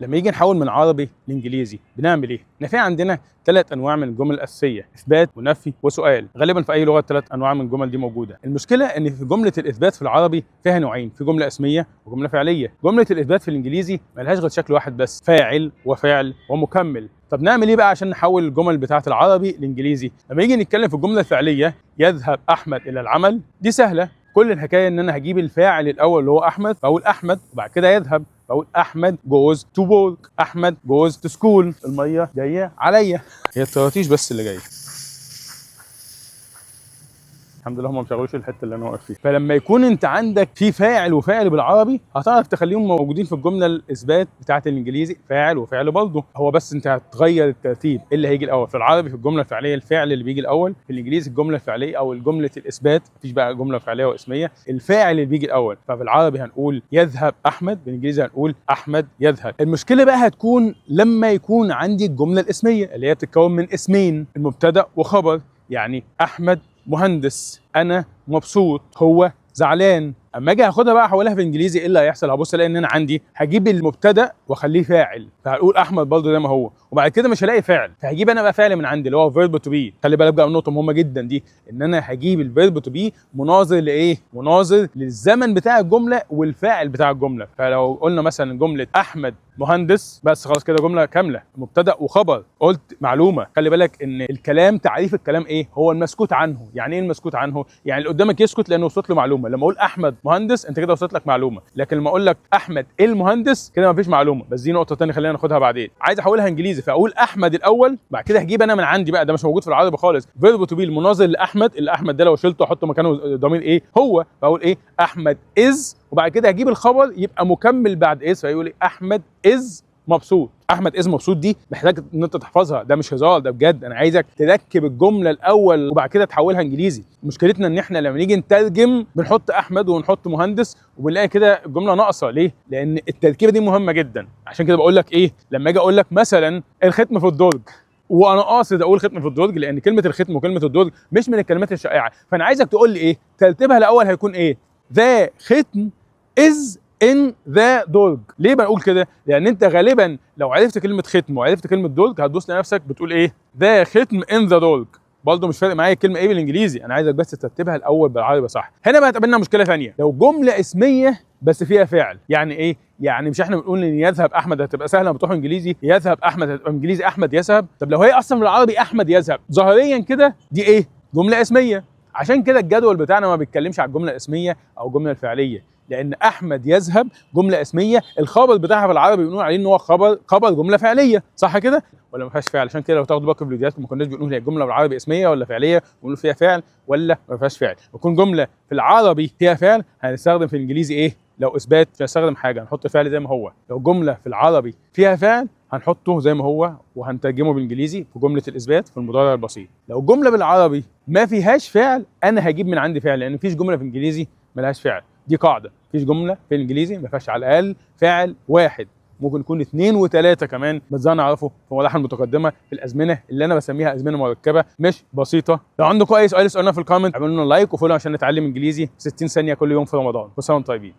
لما يجي نحول من عربي لانجليزي بنعمل ايه؟ احنا في عندنا 3 انواع من الجمل الاساسيه، اثبات ونفي وسؤال. غالبا في اي لغه 3 انواع من الجمل دي موجوده. المشكله ان في جمله الاثبات في العربي فيها نوعين، في جمله اسميه وجمله فعليه. جمله الاثبات في الانجليزي ملهاش غير شكل واحد بس، فاعل وفعل ومكمل. طب نعمل ايه بقى عشان نحول الجمل بتاعه العربي لانجليزي؟ لما يجي نتكلم في الجمله الفعليه، يذهب احمد الى العمل، دي سهله. كل الحكايه ان انا هجيب الفاعل الاول اللي هو احمد، فاقول احمد وبعد كده يذهب، بقول احمد goes to work، احمد goes to school. الميه جايه عليا، هي الطراطيش بس اللي جايه. الحمد لله هم ما شغلوش الحته اللي انا واقف فيها. فلما يكون انت عندك في فاعل وفعل بالعربي، هتعرف تخليهم موجودين في الجمله الاثبات بتاعه الانجليزي، فاعل وفعل برضه. هو بس انت هتغير الترتيب، إيه اللي هيجي الاول. في العربي في الجمله الفعليه الفعل اللي بيجي الاول، في الانجليزي الجمله الفعليه او الجمله الاثبات، مفيش بقى جمله فعليه واسميه، الفاعل اللي بيجي الاول. ففي العربي هنقول يذهب احمد، بالانجليزي هنقول احمد يذهب. المشكله بقى هتكون لما يكون عندي الجمله الاسميه اللي هي بتتكون من اسمين، المبتدا وخبر. يعني احمد مهندس، انا مبسوط، هو زعلان. اما اجي هاخدها بقى احولها في انجليزي، ايه اللي هيحصل؟ هبص الاقي ان انا عندي هجيب المبتدا واخليه فاعل، فهقول احمد برضه زي ما هو، وبعد كده مش هلاقي فعل، فهجيب انا بقى فعل من عندي اللي هو فيرب تو بي. خلي بالك بقى من نقطه مهمه جدا دي، ان انا هجيب الفيرب تو بي مناظر لايه؟ مناظر للزمن بتاع الجمله والفاعل بتاع الجمله. فلو قلنا مثلا جمله احمد مهندس، بس خلاص كده جمله كامله، مبتدا وخبر. قلت معلومه، خلي بالك ان الكلام، تعريف الكلام ايه؟ هو المسكوت عنه. يعني ايه المسكوت عنه؟ يعني اللي قدامك يسكت لانه وصلت له معلومه. لما اقول احمد مهندس انت كده وصلت لك معلومه، لكن لما اقول لك احمد المهندس كده مفيش معلومه. بس دي نقطه ثانيه خلينا ناخدها بعدين. عايز احولها انجليزي، فاقول احمد الاول، بعد كده هجيب انا من عندي بقى، ده مش موجود في العربي خالص، فيرب تو بي المناظر لاحمد. اللي احمد ده لو شلته احطه مكانه ضمير ايه؟ هو. فاقول ايه؟ احمد از، وبعد كده هجيب الخبر يبقى مكمل بعد از، فيقول ايه؟ احمد از مبسوط. احمد از مبسوط دي محتاج ان انت تحفظها، ده مش هزار، ده بجد. انا عايزك تركب الجمله الاول وبعد كده تحولها انجليزي. مشكلتنا ان احنا لما نيجي نترجم بنحط احمد ونحط مهندس وبنلاقي كده الجمله ناقصه. ليه؟ لان التركيبه دي مهمه جدا. عشان كده بقول لك ايه، لما اجي اقول لك مثلا الختم في الدرج، وانا قاصد اقول ختم في الدرج لان كلمه الختم وكلمه الدرج مش من الكلمات الشائعه، فانا عايزك تقول لي ايه ترتيبها الاول هيكون ايه؟ ذا ختم از ان ذا درج. ليه بنقول كده؟ لان انت غالبا لو عرفت كلمه ختم وعرفت كلمه درج هتبص لنفسك بتقول ايه؟ ذا ختم ان ذا درج. برضه مش فارق معايا الكلمه ايه بالانجليزي، انا عايزك بس ترتبها الاول بالعربي صح. هنا بقى تقابلنا مشكله ثانيه، لو جمله اسميه بس فيها فعل. يعني ايه؟ يعني مش احنا بنقول ان يذهب احمد هتبقى سهله لما تروح انجليزي، يذهب احمد هتبقى انجليزي احمد يذهب. طب لو هي اصلا بالعربي احمد يذهب، ظاهريا كده دي ايه؟ جمله اسميه. عشان كده الجدول بتاعنا ما بيتكلمش على الجمله الاسميه او الجمله الفعليه، لان احمد يذهب جمله اسميه، الخبر بتاعها بالعربي بنقول عليه ان هو خبر جمله فعليه، صح كده؟ ولا ما فيهاش فعل؟ عشان كده لو تاخدوا بالكم في الفيديوهات ما كناش بنقول هي الجمله بالعربي اسميه ولا فعليه، بنقول فيها فعل ولا ما فيهاش فعل. وتكون جمله في العربي فيها فعل هنستخدم في الانجليزي ايه؟ لو اثبات هنستخدم حاجه هنحط فعل زي ما هو. لو جمله في العربي فيها فعل هنحطه زي ما هو وهنترجمه بالانجليزي في جمله الاثبات في المضارع البسيط. لو الجمله بالعربي ما فيهاش فعل انا هجيب من عندي فعل، لان مفيش جمله في الانجليزي ملهاش فعل، دي قاعده. مفيش جمله في الانجليزي ما فيهاش على الاقل فعل واحد، ممكن يكون 2 و3 كمان، بس ده نعرفه في المراحل المتقدمه في الازمنه اللي انا بسميها ازمنه مركبه مش بسيطه. لو عندكم اي سؤال اسالونا في الكومنت، اعملوا لنا لايك وفولو عشان نتعلم انجليزي 60 ثانيه كل يوم في رمضان. كل سنه وانتم طيبين.